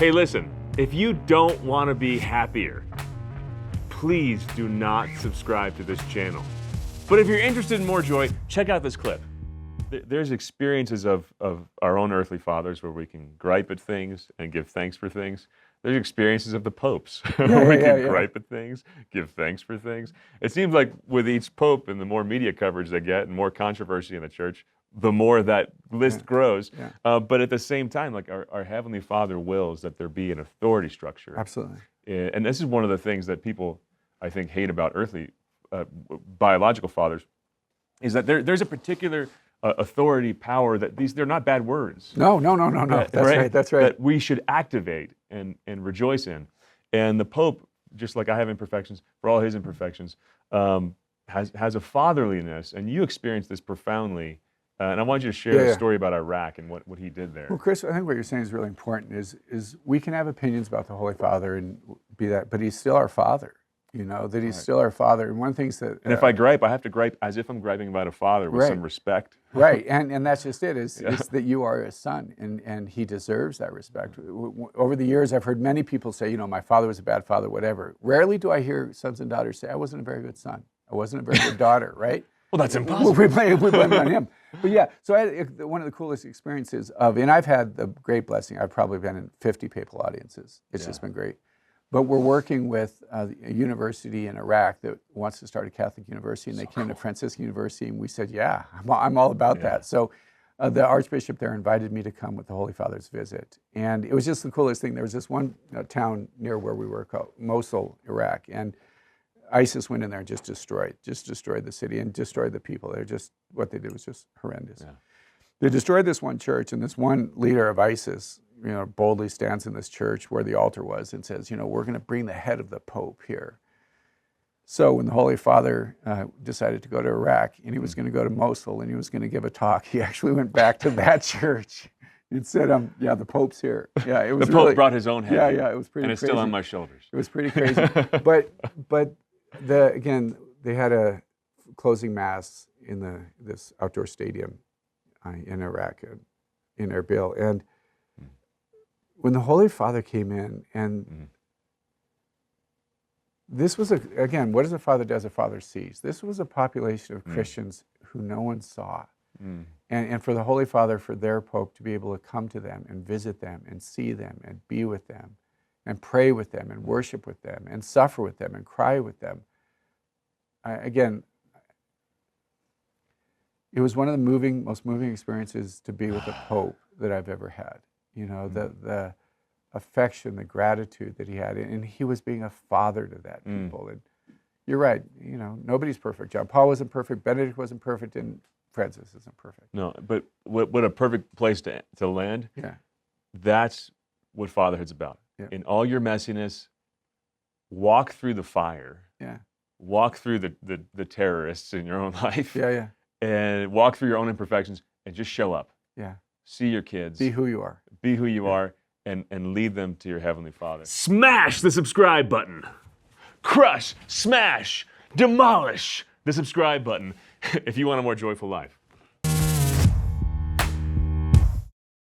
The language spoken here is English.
Hey, listen, if you don't want to be happier, please do not subscribe to this channel. But if you're interested in more joy, check out this clip. There's experiences of our own earthly fathers where we can gripe at things and give thanks for things. There's experiences of the popes where we can gripe at things, give thanks for things. It seems like with each pope and the more media coverage they get and more controversy in the church, the more that list grows. But at the same time, like our Heavenly Father wills that there be an authority structure. Absolutely. And this is one of the things that people, I think, hate about earthly biological fathers, is that there's a particular authority, power that they're not bad words. No. That's right. That's right. That we should activate and rejoice in. And the Pope, just like I have imperfections, for all his imperfections, has a fatherliness, and you experience this profoundly. And I want you to share a story about Iraq and what he did there. Well, Chris, I think what you're saying is really important. Is we can have opinions about the Holy Father and be that, but he's still our Father. You know, that he's still our Father. And one of the things that... And if I gripe, I have to gripe as if I'm griping about a father with some respect. Right, and that's just it, is that you are a son, and he deserves that respect. Over the years, I've heard many people say, you know, my father was a bad father, whatever. Rarely do I hear sons and daughters say, I wasn't a very good son. I wasn't a very good daughter, right? Well, that's impossible. We blame it on him. But yeah, so one of the coolest experiences and I've had the great blessing, I've probably been in 50 papal audiences. It's just been great. But we're working with a university in Iraq that wants to start a Catholic university, and they came to Franciscan University, and we said, yeah, I'm all about that. So the Archbishop there invited me to come with the Holy Father's visit. And it was just the coolest thing. There was this one town near where we were called Mosul, Iraq, and ISIS went in there and just destroyed the city and destroyed the people. What they did was just horrendous. Yeah. They destroyed this one church, and this one leader of ISIS, you know, boldly stands in this church where the altar was and says, you know, we're going to bring the head of the Pope here. So when the Holy Father decided to go to Iraq, and he was going to go to Mosul, and he was going to give a talk, he actually went back to that church and said, yeah, the Pope's here. Yeah, it was the Pope brought his own head. Yeah, it was pretty crazy. And it's still on my shoulders. It was pretty crazy. but again, they had a closing mass in this outdoor stadium in Iraq, in Erbil, and when the Holy Father came in, and this was, again, what does a father does, a father sees. This was a population of Christians who no one saw. And for the Holy Father, for their Pope, to be able to come to them and visit them and see them and be with them and pray with them and worship with them and suffer with them and cry with them. Again, it was one of the most moving experiences to be with a Pope that I've ever had. You know, the affection, the gratitude that he had, and he was being a father to that people. And you're right, you know, nobody's perfect. John Paul wasn't perfect, Benedict wasn't perfect, and Francis isn't perfect. No, but what a perfect place to land. Yeah. That's what fatherhood's about. Yeah. In all your messiness, walk through the fire. Yeah. Walk through the terrorists in your own life. Yeah. And walk through your own imperfections and just show up. Yeah. See your kids. Be who you are. Be who you are, and lead them to your Heavenly Father. Smash the subscribe button. Crush, smash, demolish the subscribe button if you want a more joyful life.